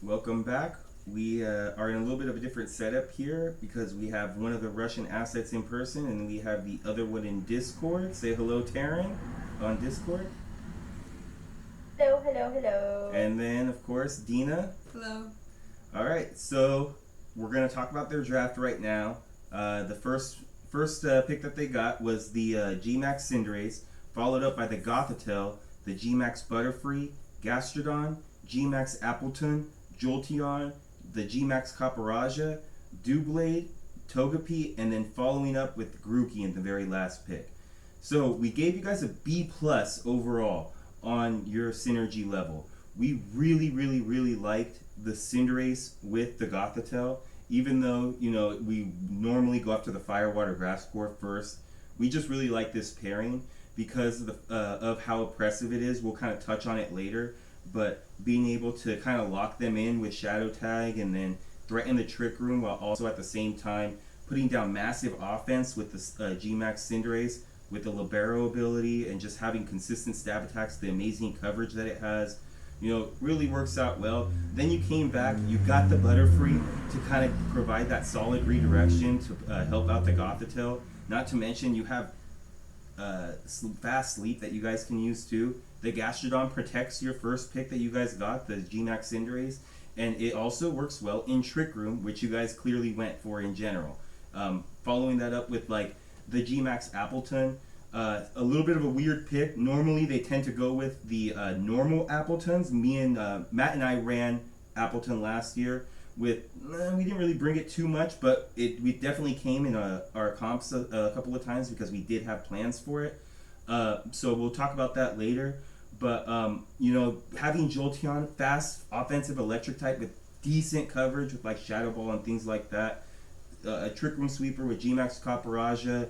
Welcome back. We are in a little bit of a different setup here because we have one of the Russian assets in person and we have the other one in Discord. Say hello, Terran, on Discord. Hello, hello, hello. And then, of course, Dina. Hello. All right, so we're going to talk about their draft right now. The first pick that they got was the G-Max Cinderace, followed up by the Gothitelle, the G-Max Butterfree, Gastrodon, G-Max Appleton, Jolteon, the G-Max Caparajah, Doublade, Togepi, and then following up with Grookey in the very last pick. So we gave you guys a B plus overall on your synergy level. We really liked the Cinderace with the Gothitelle, even though we normally go after the Firewater Grass Core first. We just really like this pairing because of how oppressive it is. We'll kind of touch on it later, but being able to kind of lock them in with Shadow Tag and then threaten the Trick Room while also at the same time putting down massive offense with the G-Max Cinderace with the Libero ability and just having consistent stab attacks, the amazing coverage that it has, really works out well. Then you came back, you got the Butterfree to kind of provide that solid redirection to help out the Gothitelle. Not to mention you have fast sleep that you guys can use too. The Gastrodon protects your first pick that you guys got, the G-Max Cinderace, and it also works well in Trick Room, which you guys clearly went for in general. Following that up with like the G-Max Appleton, a little bit of a weird pick. Normally they tend to go with the normal Appletons. Me and Matt and I ran Appleton last year with, we didn't really bring it too much, but we definitely came in our comps a couple of times because we did have plans for it. So we'll talk about that later. But, having Jolteon, fast, offensive electric type with decent coverage with like Shadow Ball and things like that. A Trick Room Sweeper with G-Max Caparajah.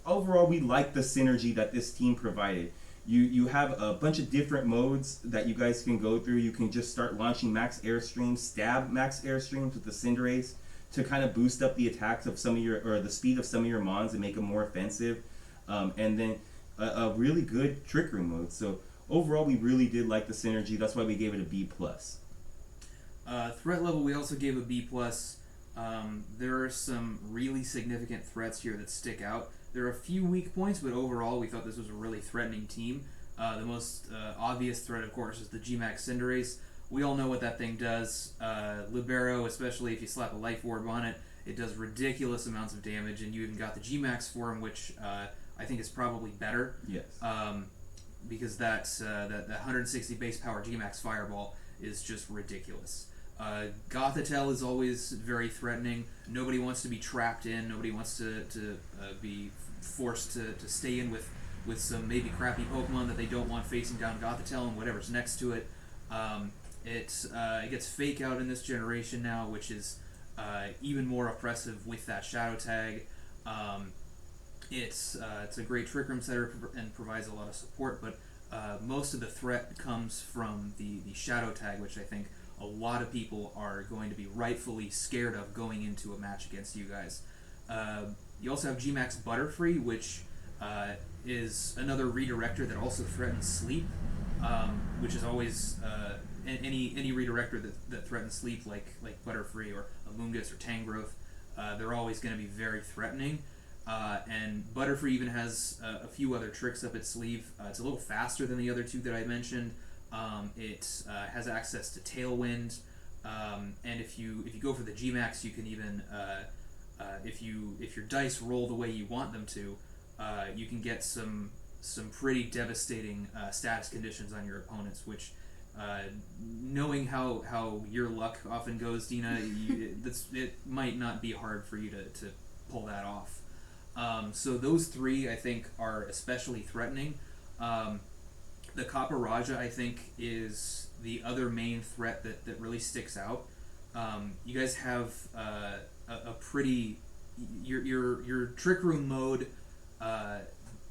Overall, we like the synergy that this team provided. You have a bunch of different modes that you guys can go through. You can just start launching max airstreams, stab max airstreams with the Cinderace to kind of boost up the attacks of some of or the speed of some of your mons and make them more offensive. And then a really good Trick Room mode. So overall, we really did like the synergy. That's why we gave it a B plus. Threat level, we also gave a B plus. There are some really significant threats here that stick out. There are a few weak points, but overall, we thought this was a really threatening team. The most obvious threat, of course, is the G-Max Cinderace. We all know what that thing does. Libero, especially if you slap a Life Orb on it, it does ridiculous amounts of damage, and you even got the G-Max form, which I think is probably better. Yes. Because that 160 base power G-Max Fireball is just ridiculous. Gothitelle is always very threatening. Nobody wants to be trapped in. Nobody wants to be forced to stay in with some maybe crappy Pokemon that they don't want facing down Gothitelle and whatever's next to it. It gets Fake Out in this generation now, which is even more oppressive with that Shadow Tag. It's a great Trick Room setter and provides a lot of support, but most of the threat comes from the Shadow Tag, which I think a lot of people are going to be rightfully scared of going into a match against you guys. You also have G-Max Butterfree, which is another redirector that also threatens sleep, which is always any redirector that threatens sleep, like Butterfree or Amoonguss or Tangrowth. They're always going to be very threatening. And Butterfree even has a few other tricks up its sleeve. It's a little faster than the other two that I mentioned. It has access to Tailwind, and if you go for the G-Max, you can even if your dice roll the way you want them to, you can get some pretty devastating status conditions on your opponents. Which, knowing how your luck often goes, Dina, it might not be hard for you to pull that off. So those three, I think, are especially threatening. The Caparajah, I think, is the other main threat that really sticks out. You guys have a pretty... Your Trick Room mode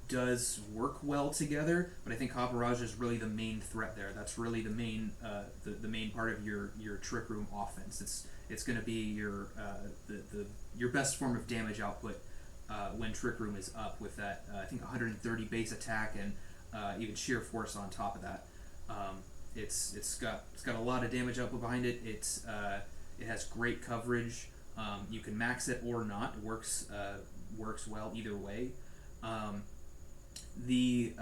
does work well together, but I think Caparajah is really the main threat there. That's really the main part of your Trick Room offense. It's going to be your best form of damage output when Trick Room is up with that, I think 130 base attack and even sheer force on top of that. it's got a lot of damage output behind it. It has great coverage. You can max it or not. It works well either way. The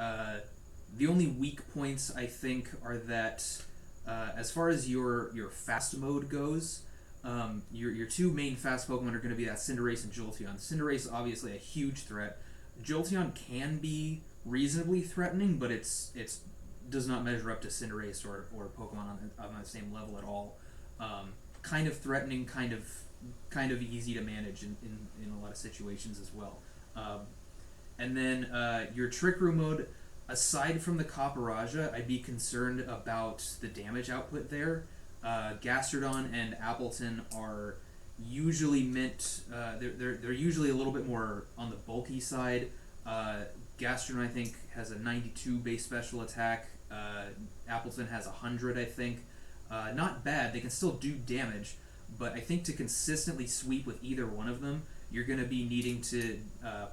only weak points I think are that as far as your fast mode goes, your two main fast Pokemon are going to be that Cinderace and Jolteon. Cinderace obviously a huge threat. Jolteon can be reasonably threatening, but it's does not measure up to Cinderace or Pokemon on the same level at all. Kind of threatening, kind of easy to manage in a lot of situations as well. And then your Trick Room mode, aside from the Copperajah, I'd be concerned about the damage output there. Gastrodon and Appleton are usually meant they're usually a little bit more on the bulky side. Gastrodon I think has a 92 base special attack. Appleton has 100 I think. Not bad. They can still do damage, but I think to consistently sweep with either one of them, you're going to be needing to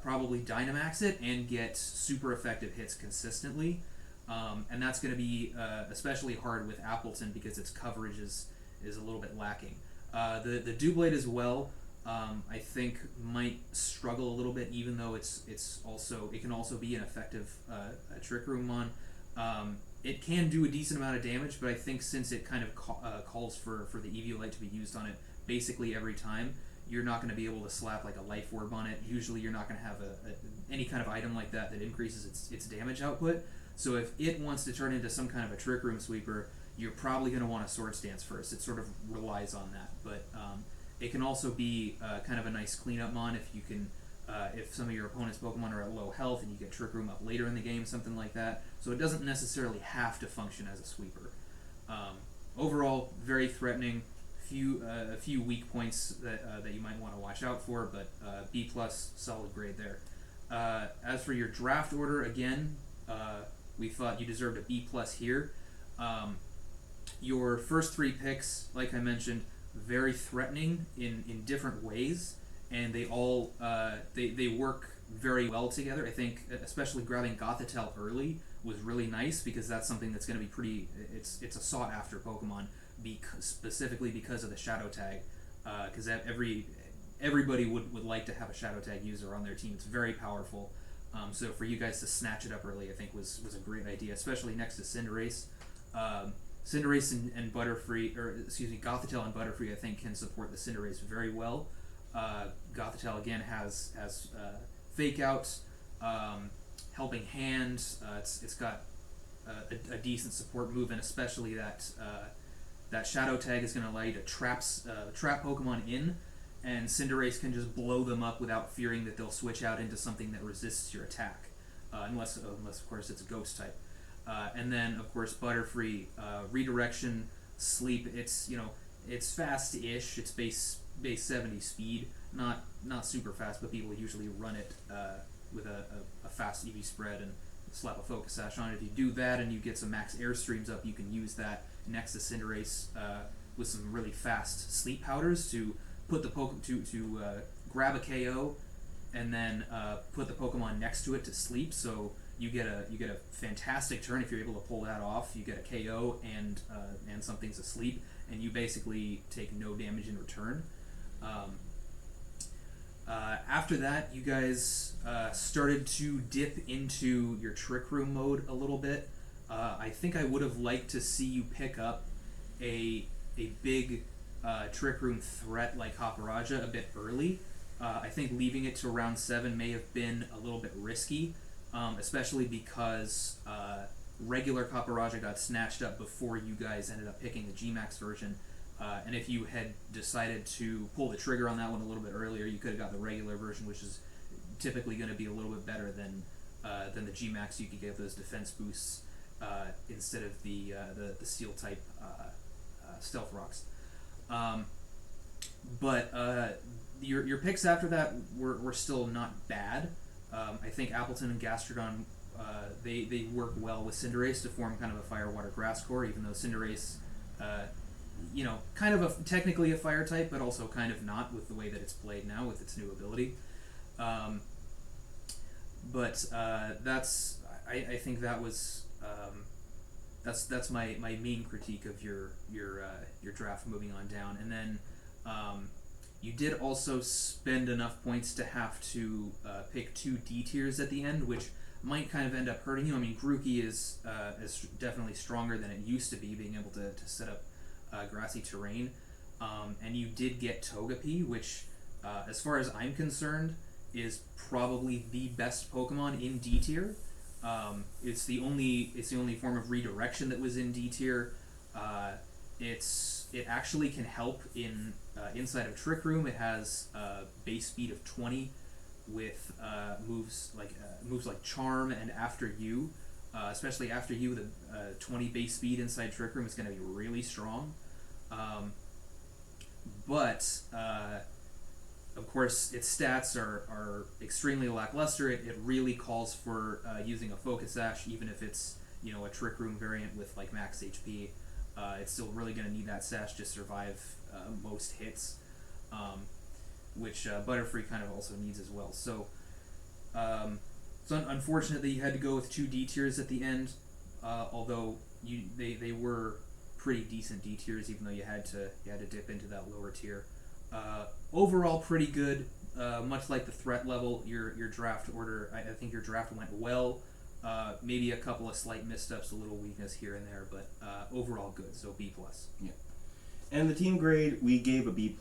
probably Dynamax it and get super effective hits consistently. And that's going to be especially hard with Appleton because its coverage is a little bit lacking. The Doublade as well, I think might struggle a little bit, even though it can also be an effective Trick Room mon. It can do a decent amount of damage, but I think since it kind of calls for the Eviolite to be used on it basically every time, you're not going to be able to slap like a Life Orb on it. Usually you're not going to have any kind of item like that increases its damage output. So if it wants to turn into some kind of a Trick Room sweeper, you're probably going to want a Swords Dance first. It sort of relies on that. But it can also be kind of a nice cleanup mon if you can, if some of your opponent's Pokemon are at low health and you get Trick Room up later in the game, something like that. So it doesn't necessarily have to function as a sweeper. Overall, very threatening. A few weak points that you might want to watch out for, but B+, solid grade there. As for your draft order, again, we thought you deserved a B+ here. Your first three picks, like I mentioned, very threatening in different ways, and they all they work very well together. I think especially grabbing Gothitelle early was really nice because that's something that's going to be pretty. It's a sought after Pokemon, specifically because of the Shadow Tag, because everybody would like to have a Shadow Tag user on their team. It's very powerful. So for you guys to snatch it up early, I think was a great idea, especially next to Cinderace. Cinderace and Butterfree, or excuse me, Gothitelle and Butterfree, I think can support the Cinderace very well. Gothitelle again has Fake Out, Helping Hand. It's got a decent support move, and especially that Shadow Tag is going to allow you to trap Pokemon in, and Cinderace can just blow them up without fearing that they'll switch out into something that resists your attack, unless of course it's a Ghost type. And then of course Butterfree, Redirection, Sleep. It's fast-ish. It's base 70 speed, not super fast, but people usually run it with a fast EV spread and slap a Focus Sash on it. If you do that and you get some max airstreams up, you can use that next to Cinderace with some really fast sleep powders to put the to grab a KO and then put the Pokemon next to it to sleep. So you get a fantastic turn if you're able to pull that off. You get a KO and something's asleep, and you basically take no damage in return. After that, you guys started to dip into your Trick Room mode a little bit. I think I would have liked to see you pick up a big Trick Room threat like Copperajah a bit early. I think leaving it to round 7 may have been a little bit risky, especially because regular Copperajah got snatched up before you guys ended up picking the G-Max version. And if you had decided to pull the trigger on that one a little bit earlier, you could have got the regular version, which is typically going to be a little bit better than the G-Max. You could get those defense boosts instead of the Steel type Stealth Rocks. But your picks after that were still not bad. I think Appleton and Gastrodon they work well with Cinderace to form kind of a Fire, Water, Grass core, even though Cinderace kind of technically a fire type, but also kind of not with the way that it's played now with its new ability. But I think that was that's my main critique of your draft moving on down. And then you did also spend enough points to have to pick 2 D tiers at the end, which might kind of end up hurting you. I mean, Grookey is definitely stronger than it used to be, being able to set up grassy terrain. And you did get Togepi, which, as far as I'm concerned, is probably the best Pokemon in D tier. It's the only form of redirection that was in D tier. It actually can help in inside of Trick Room. It has base speed of 20 with moves like Charm and After You. Especially After You, the 20 base speed inside Trick Room is going to be really strong. But of course, its stats are extremely lackluster. It really calls for using a Focus Sash, even if it's a Trick Room variant with like max HP. It's still really going to need that Sash to survive most hits, which Butterfree kind of also needs as well. So, it's unfortunate that you had to go with 2 D tiers at the end, although they were pretty decent D tiers, even though you had to dip into that lower tier. Overall, pretty good. Much like the threat level, your draft order, I think your draft went well. Maybe a couple of slight missteps, a little weakness here and there, but overall good. So B+. Yeah. And the team grade, we gave a B+.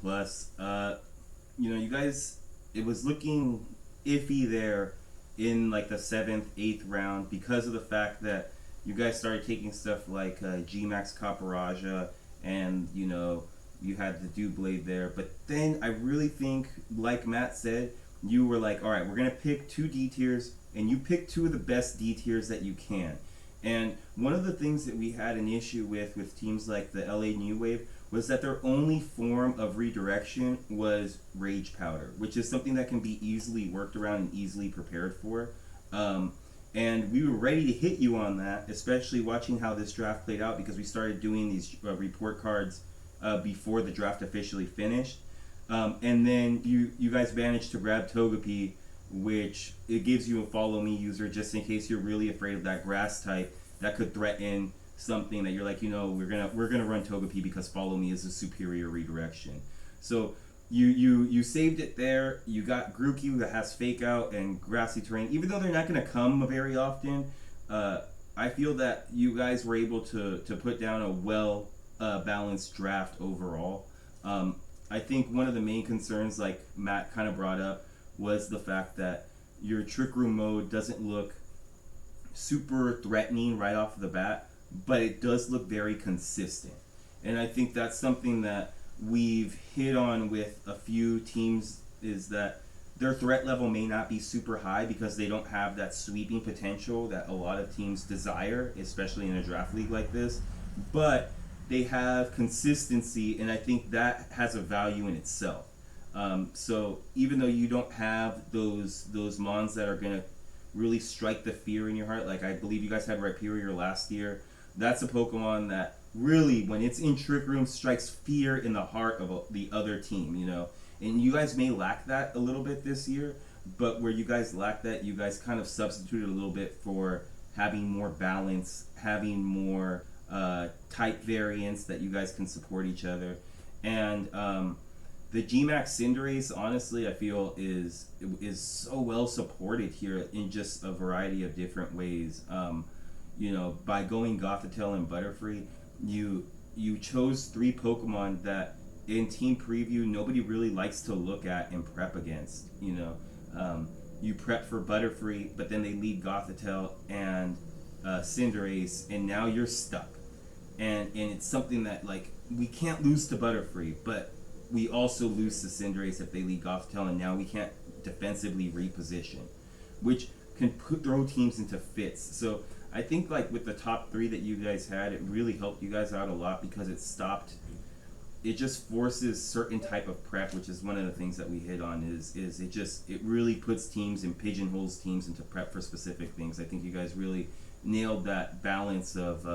You guys, it was looking iffy there in like the 7th, 8th round because of the fact that you guys started taking stuff like G-Max Caparaja, and you had the Doublade there. But then I really think, like Matt said, you were like, all right, we're going to pick 2 D tiers, and you picked 2 of the best D tiers that you can. And one of the things that we had an issue with teams like the LA New Wave was that their only form of redirection was Rage Powder, which is something that can be easily worked around and easily prepared for. And we were ready to hit you on that, especially watching how this draft played out, because we started doing these report cards before the draft officially finished. And then you guys managed to grab Togepi, which it gives you a Follow Me user just in case you're really afraid of that grass type that could threaten something that you're like, we're gonna run Togepi because Follow Me is a superior redirection. So you saved it there. You got Grookey that has Fake Out and Grassy Terrain. Even though they're not gonna come very often, I feel that you guys were able to put down a well balanced draft overall. I think one of the main concerns, like Matt kind of brought up, was the fact that your Trick Room mode doesn't look super threatening right off the bat, but it does look very consistent. And I think that's something that we've hit on with a few teams, is that their threat level may not be super high because they don't have that sweeping potential that a lot of teams desire, especially in a draft league like this. But they have consistency, and I think that has a value in itself. So even though you don't have those mons that are going to really strike the fear in your heart, like I believe you guys had Rhyperior last year, that's a Pokemon that really, when it's in Trick Room, strikes fear in the heart of the other team, And you guys may lack that a little bit this year, but where you guys lack that, you guys kind of substituted a little bit for having more balance, having more type variants that you guys can support each other. And the G-Max Cinderace, honestly, I feel is so well supported here in just a variety of different ways. By going Gothitelle and Butterfree, you chose 3 Pokemon that in Team Preview nobody really likes to look at and prep against. You prep for Butterfree, but then they lead Gothitelle and Cinderace, and now you're stuck. And it's something that, like, we can't lose to Butterfree, but we also lose to Cinderace if they lead Gothitelle, and now we can't defensively reposition, which can throw teams into fits. So I think, like, with the top 3 that you guys had, it really helped you guys out a lot because it just forces certain type of prep, which is one of the things that we hit on, is it really puts teams and pigeonholes teams into prep for specific things. I think you guys really nailed that balance of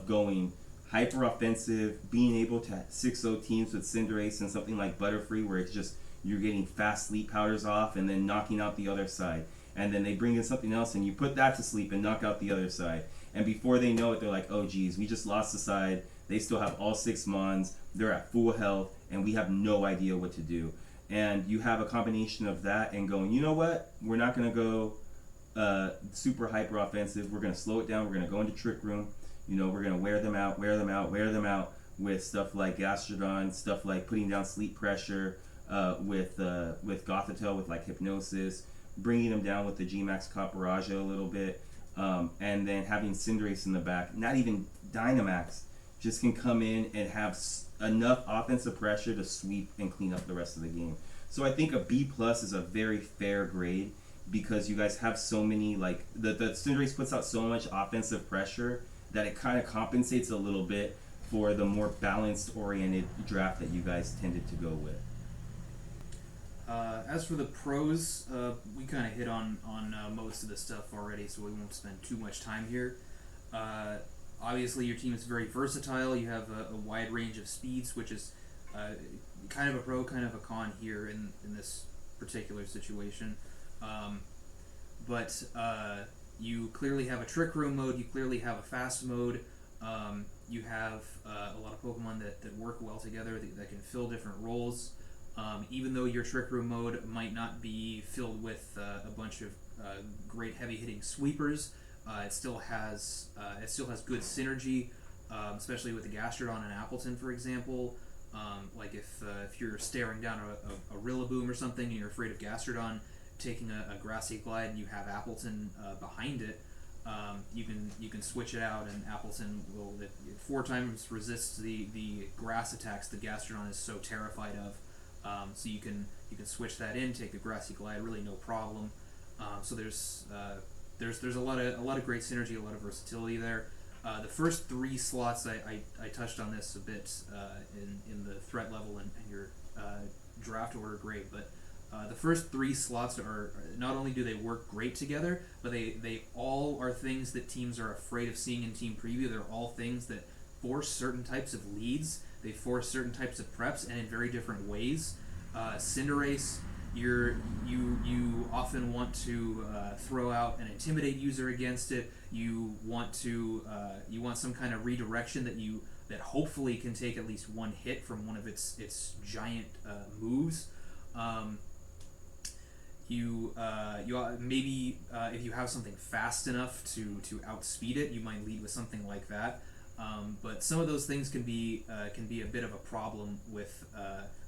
going hyper offensive, being able to 6-0 teams with Cinderace, and something like Butterfree where it's just you're getting fast sleep powders off and then knocking out the other side, and then they bring in something else and you put that to sleep and knock out the other side, and before they know it, they're like, oh geez, we just lost the side. They still have all 6 mons. They're at full health, and we have no idea what to do. And you have a combination of that and going, you know what? We're not going to go super hyper offensive. We're going to slow it down. We're going to go into Trick Room. You know, we're going to wear them out with stuff like Gastrodon, stuff like putting down sleep pressure, with Gothitelle, with like Hypnosis, bringing them down with the Gmax Caporaggio a little bit, and then having Cinderace in the back. Not even Dynamax just can come in and have enough offensive pressure to sweep and clean up the rest of the game. So I think a B plus is a very fair grade because you guys have so many, like the Cinderace puts out so much offensive pressure that it kind of compensates a little bit for the more balanced oriented draft that you guys tended to go with. As for the pros, we kind of hit on most of the stuff already, so we won't spend too much time here. Obviously, your team is very versatile. You have a wide range of speeds, which is kind of a pro, kind of a con here in this particular situation. But you clearly have a Trick Room mode. You clearly have a fast mode. You have a lot of Pokemon that work well together, that can fill different roles. Even though your Trick Room mode might not be filled with a bunch of great heavy-hitting sweepers, it still has good synergy, especially with the Gastrodon and Appleton, for example. Like if you're staring down a Rillaboom or something and you're afraid of Gastrodon taking a Grassy Glide and you have Appleton behind it, you can switch it out, and Appleton will 4 times resist the grass attacks the Gastrodon is so terrified of. So you can switch that in, take the Grassy Glide, really no problem. So there's a lot of great synergy, a lot of versatility there. The first 3 slots, I touched on this a bit in the threat level and your draft order grade, but the first 3 slots are, not only do they work great together, but they all are things that teams are afraid of seeing in team preview. They're all things that force certain types of leads. They force certain types of preps, and in very different ways. Cinderace, you often want to throw out an Intimidate user against it. You want some kind of redirection that hopefully can take at least 1 hit from one of its giant moves. Maybe if you have something fast enough to outspeed it, you might lead with something like that. But some of those things can be a bit of a problem with,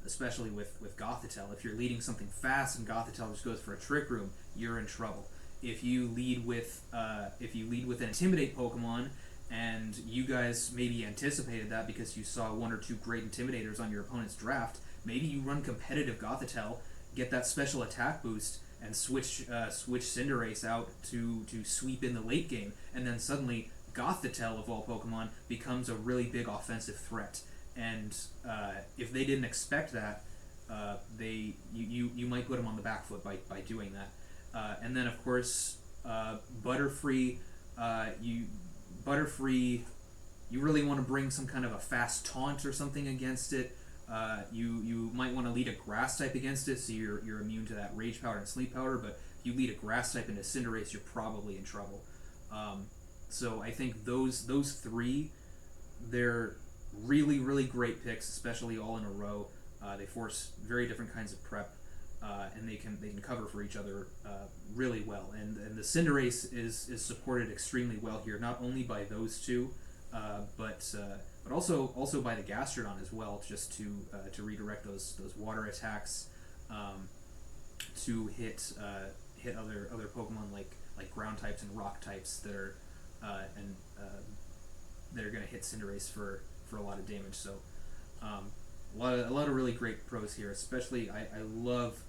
especially with Gothitelle. If you're leading something fast and Gothitelle just goes for a Trick Room, you're in trouble. If you lead with an Intimidate Pokemon, and you guys maybe anticipated that because you saw 1 or 2 great Intimidators on your opponent's draft, maybe you run competitive Gothitelle, get that special attack boost, and switch Cinderace out to sweep in the late game, and then suddenly Gothitelle, of all Pokemon, becomes a really big offensive threat. And if they didn't expect that, you might put them on the back foot by doing that. And then of course, Butterfree, you really want to bring some kind of a fast taunt or something against it. You might want to lead a Grass type against it, so you're immune to that Rage Powder and Sleep Powder. But if you lead a Grass type into Cinderace, you're probably in trouble. So I think those 3, they're really, really great picks, especially all in a row. They force very different kinds of prep, and they can cover for each other really well. And the Cinderace is supported extremely well here, not only by those 2, but also by the Gastrodon as well, just to redirect those water attacks, to hit other Pokemon like ground types and rock types that are they're going to hit Cinderace for a lot of damage. So a lot of really great pros here. Especially I love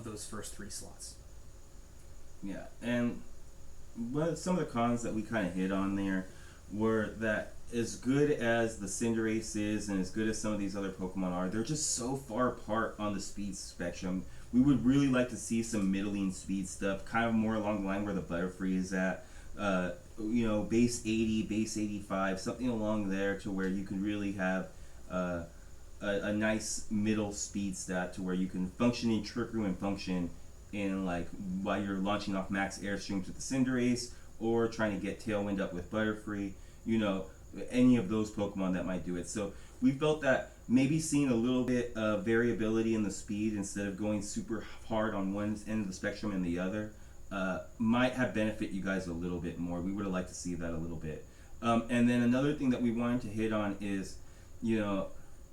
those first 3 slots. Yeah, and some of the cons that we kind of hit on there were that as good as the Cinderace is and as good as some of these other Pokemon are, they're just so far apart on the speed spectrum. We would really like to see some middling speed stuff, kind of more along the line where the Butterfree is at. Base 80, base 85, something along there to where you can really have a nice middle speed stat to where you can function in Trick Room and function in, like, while you're launching off max airstreams with the Cinderace, or trying to get Tailwind up with Butterfree, you know, any of those Pokemon that might do it. So we felt that maybe seeing a little bit of variability in the speed instead of going super hard on one end of the spectrum and the other might have benefit you guys a little bit more. We would have liked to see that a little bit. And then another thing that we wanted to hit on is, you know,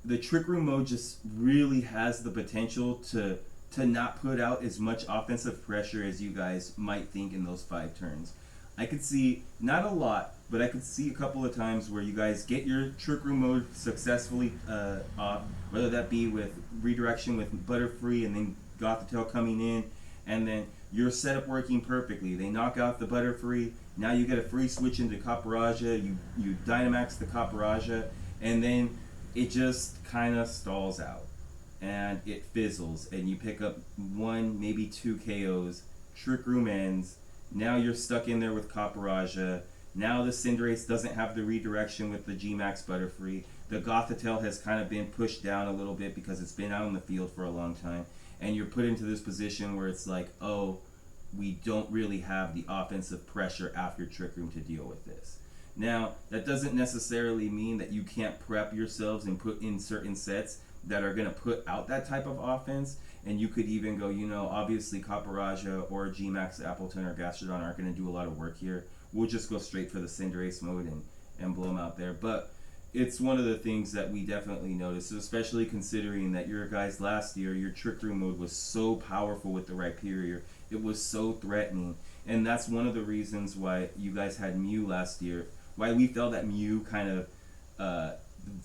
the Trick Room mode just really has the potential to not put out as much offensive pressure as you guys might think in those 5 turns. I could see, not a lot, but I could see a couple of times where you guys get your Trick Room mode successfully off, whether that be with redirection with Butterfree and then Gothitelle coming in, and then your setup working perfectly. They knock out the Butterfree, now you get a free switch into Copperajah, you Dynamax the Copperajah, and then it just kind of stalls out. And it fizzles, and you pick up 1, maybe 2 KOs, Trick Room ends, now you're stuck in there with Copperajah, now the Cinderace doesn't have the redirection with the G-Max Butterfree, the Gothitelle has kind of been pushed down a little bit because it's been out in the field for a long time, and you're put into this position where it's like, oh, we don't really have the offensive pressure after Trick Room to deal with this. Now, that doesn't necessarily mean that you can't prep yourselves and put in certain sets that are going to put out that type of offense, and you could even go, you know, obviously Copperajah or G-Max Appleton or Gastrodon aren't going to do a lot of work here. We'll just go straight for the Cinderace mode and blow them out there. But it's one of the things that we definitely noticed, especially considering that your guys last year, your Trick Room mode was so powerful with the Rhyperior. It was so threatening, and that's one of the reasons why you guys had Mew last year, why we felt that Mew kind of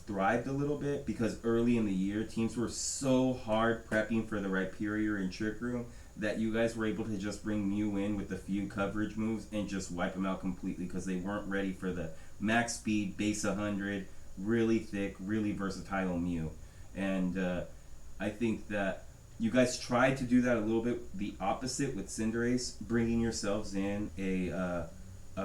thrived a little bit, because early in the year teams were so hard prepping for the Rhyperior and Trick Room that you guys were able to just bring Mew in with a few coverage moves and just wipe them out completely because they weren't ready for the max speed, base 100, really thick, really versatile Mew. And I think that you guys tried to do that a little bit the opposite with Cinderace, bringing yourselves in a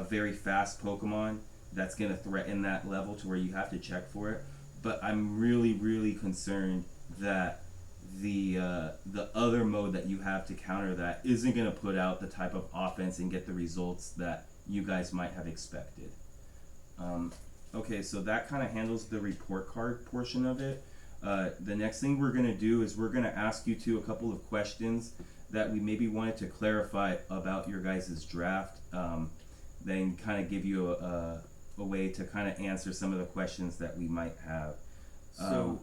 very fast Pokemon that's going to threaten that level to where you have to check for it. But I'm really concerned that the other mode that you have to counter that isn't going to put out the type of offense and get the results that you guys might have expected. Okay, so that kind of handles the report card portion of it. The next thing we're going to do is we're going to ask you two a couple of questions that we maybe wanted to clarify about your guys' draft, then kind of give you a way to kind of answer some of the questions that we might have. So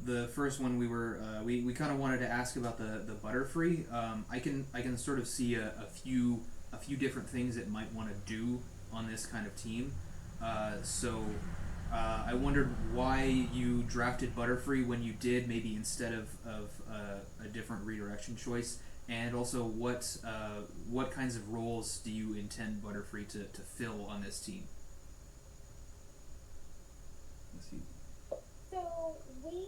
the first one we kind of wanted to ask about the Butterfree. I can sort of see a few different things it might want to do on this kind of team. I wondered why you drafted Butterfree when you did, maybe instead of a different redirection choice, and also what kinds of roles do you intend Butterfree to fill on this team? Let's see. So we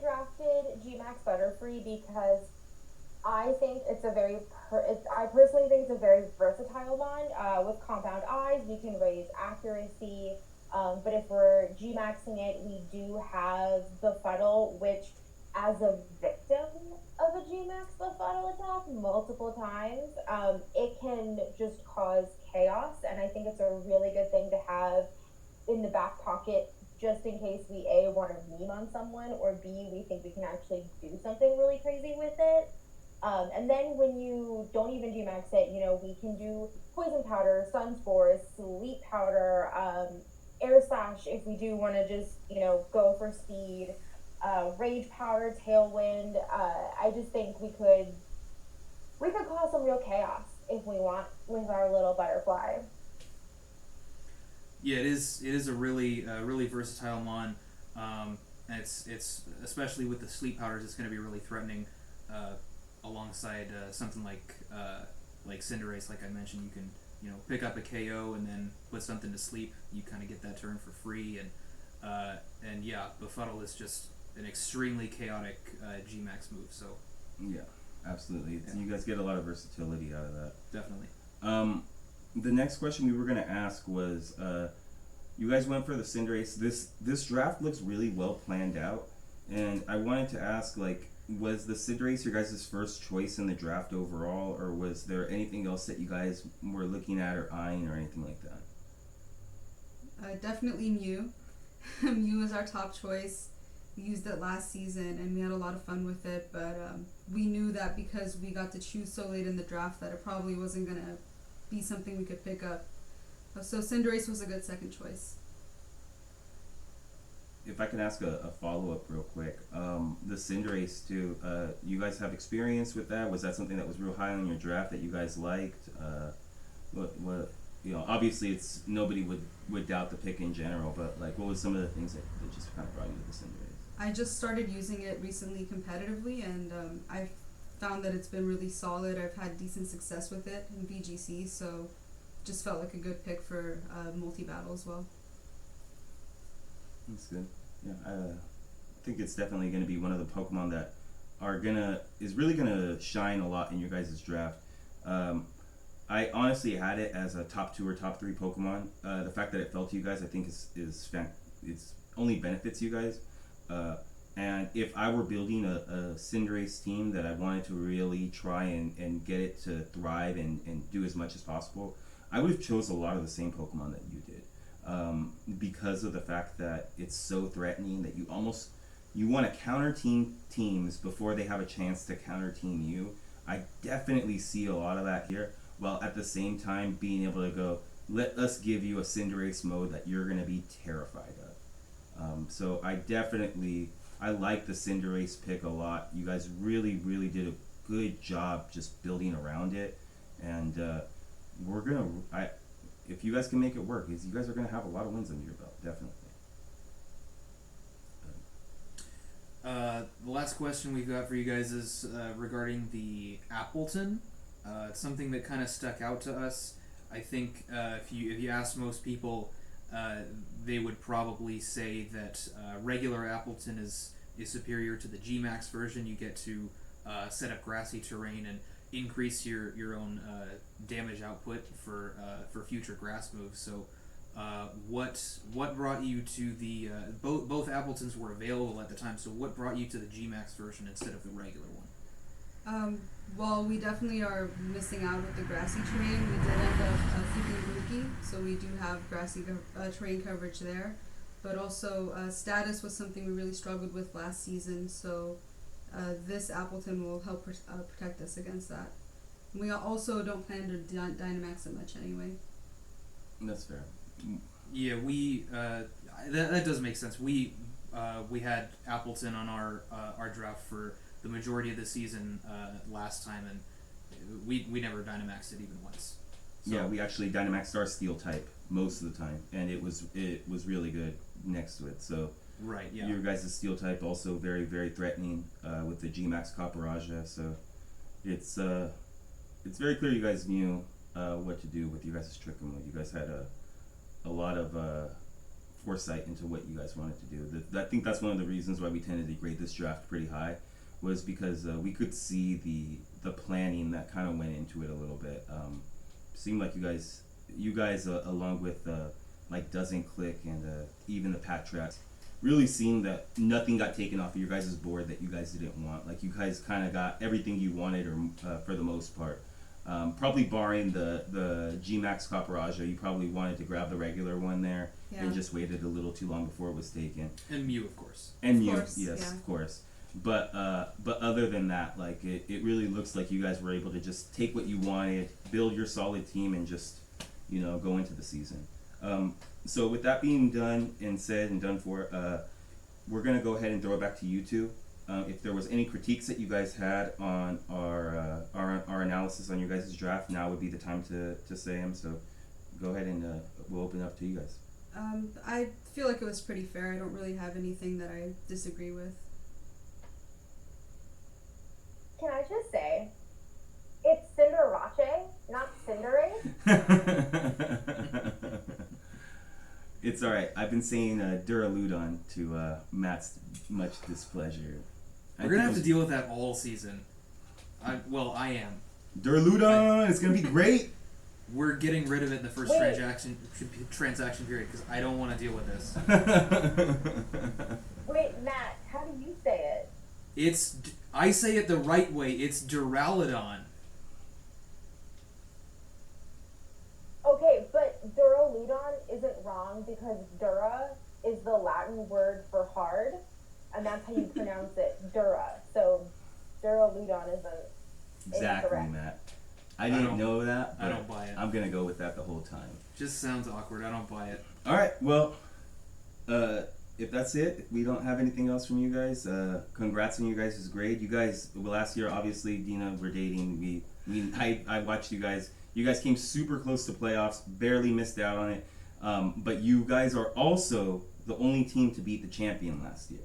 drafted G-Max Butterfree because I think it's a very, I personally think it's a very versatile one. With Compound Eyes, we can raise accuracy, but if we're G-Maxing it, we do have Befuddle, which as a victim of a G-Max Befuddle attack multiple times, it can just cause chaos, and I think it's a really good thing to have in the back pocket just in case we A, want to meme on someone, or B, we think we can actually do something really crazy with it. And then when you don't even G-Max it, you know, we can do Poison Powder, Sun Spore, Sleep Powder, Air Slash if we do want to just, you know, go for speed, Rage Powder, Tailwind. I just think we could cause some real chaos if we want with our little butterfly. Yeah, it is a really versatile mon. And it's especially with the sleep powders, it's going to be really threatening. Alongside something like Cinderace, like I mentioned, you can pick up a KO and then put something to sleep. You kind of get that turn for free, and yeah, Befuddle is just an extremely chaotic G-Max move. So yeah, absolutely. Yeah. You guys get a lot of versatility out of that. Definitely. The next question we were going to ask was, you guys went for the Cinderace. This draft looks really well planned out, and I wanted to ask, like, Was the Cinderace your guys' first choice in the draft overall, or was there anything else that you guys were looking at or eyeing or anything like that? Definitely Mew. Mew was our top choice. We used it last season and we had a lot of fun with it, but we knew that because we got to choose so late in the draft that it probably wasn't going to be something we could pick up. So Cinderace was a good second choice. If I can ask a follow-up real quick, the Cinderace too, you guys have experience with that? Was that something that was real high on your draft that you guys liked? What you know, obviously it's nobody would doubt the pick in general, but like what was some of the things that just kind of brought you to the Cinderace? I just started using it recently competitively, and I've found that it's been really solid. I've had decent success with it in VGC, so just felt like a good pick for multi-battle as well. That's good. Yeah, I think it's definitely going to be one of the Pokemon that is really gonna shine a lot in your guys' draft. I honestly had it as a top 2 or top 3 Pokemon. The fact that it fell to you guys, I think it's only benefits you guys. And if I were building a Cinderace team that I wanted to really try and get it to thrive and do as much as possible, I would have chose a lot of the same Pokemon that you did. Because of the fact that it's so threatening that you want to counter teams before they have a chance to counter team you. I definitely see a lot of that here, while at the same time being able to go, let us give you a Cinderace mode that you're going to be terrified of. So I like the Cinderace pick a lot. You guys really, really did a good job just building around it, and if you guys can make it work, you guys are going to have a lot of wins under your belt, definitely. The last question we've got for you guys is regarding the Appleton. It's something that kind of stuck out to us. I think if you ask most people, they would probably say that regular Appleton is superior to the G-Max version. You get to set up grassy terrain and increase your own damage output for future grass moves. So what brought you to the both Appletons were available at the time, so what brought you to the G-Max version instead of the regular one? Well, we definitely are missing out with the grassy terrain. We did end up keeping Rookie, so we do have grassy terrain coverage there. But also, status was something we really struggled with last season, so this Appleton will help protect us against that. We also don't plan to Dynamax it much anyway. That's fair. Yeah, that does make sense. We had Appleton on our draft for the majority of the season last time, and we never Dynamaxed it even once. So. Yeah, we actually Dynamaxed our Steel type most of the time, and it was really good next to it. So right, yeah. Your guys' Steel type also very, very threatening with the G-Max Copperaja. So it's very clear you guys knew what to do with your guys' trick mode. You guys had a lot of foresight into what you guys wanted to do. I think that's one of the reasons why we tended to grade this draft pretty high, was because we could see the planning that kind of went into it a little bit. Seemed like you guys along with like Doesn't Click and even the Pat Traps, really seemed that nothing got taken off of your guys' board that you guys didn't want. Like you guys kind of got everything you wanted, or for the most part. Probably barring the G-Max Copperaja, you probably wanted to grab the regular one there and just waited a little too long before it was taken. And Mew, of course. And Mew, yes, of course. But other than that, like it really looks like you guys were able to just take what you wanted, build your solid team, and just go into the season. So with that being done and said and done for, we're gonna go ahead and throw it back to you two. If there was any critiques that you guys had on our analysis on your guys' draft, now would be the time to say them. So go ahead and we'll open it up to you guys. I feel like it was pretty fair. I don't really have anything that I disagree with. Can I just say, it's Cinderace, not Cinderace. It's alright. I've been saying Duraludon to Matt's much displeasure. We're going to have to deal with that all season. I am. Duraludon! It's going to be great! We're getting rid of it in the first transaction period because I don't want to deal with this. Wait, Matt, how do you say it? I say it the right way. It's Duraludon. Okay, but Duraludon isn't wrong because Dura is the Latin word for hard, and that's how you pronounce it, Dura. So Duraludon isn't Exactly, incorrect. Matt. I didn't don't- know that, I but don't buy it. I'm gonna go with that the whole time. Just sounds awkward. I don't buy it. All right, well, if that's it, if we don't have anything else from you guys. Congrats on you guys' grade. You guys, well, last year, obviously, Dina, we're dating. I watched you guys. You guys came super close to playoffs, barely missed out on it. But you guys are also the only team to beat the champion last year.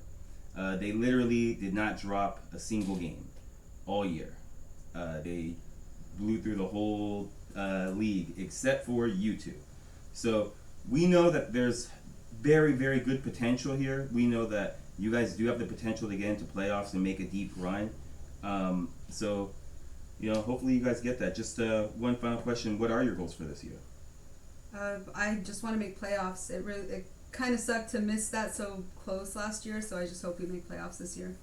They literally did not drop a single game all year. They blew through the whole league except for you two. So we know that there's very, very good potential here. We know that you guys do have the potential to get into playoffs and make a deep run. So, hopefully you guys get that. Just one final question. What are your goals for this year? I just want to make playoffs. It kind of sucked to miss that so close last year, so I just hope we make playoffs this year.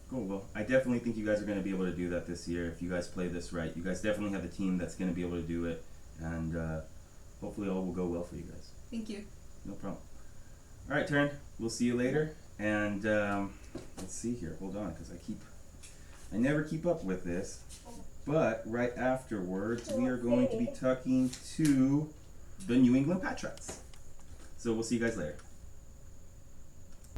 Cool. Well, I definitely think you guys are going to be able to do that this year if you guys play this right. You guys definitely have the team that's going to be able to do it, and hopefully all will go well for you guys. Thank you. No problem. All right, Terran. We'll see you later. And let's see here. Hold on, because I never keep up with this. But right afterwards, we are going to be talking to the New England Patriots. So we'll see you guys later.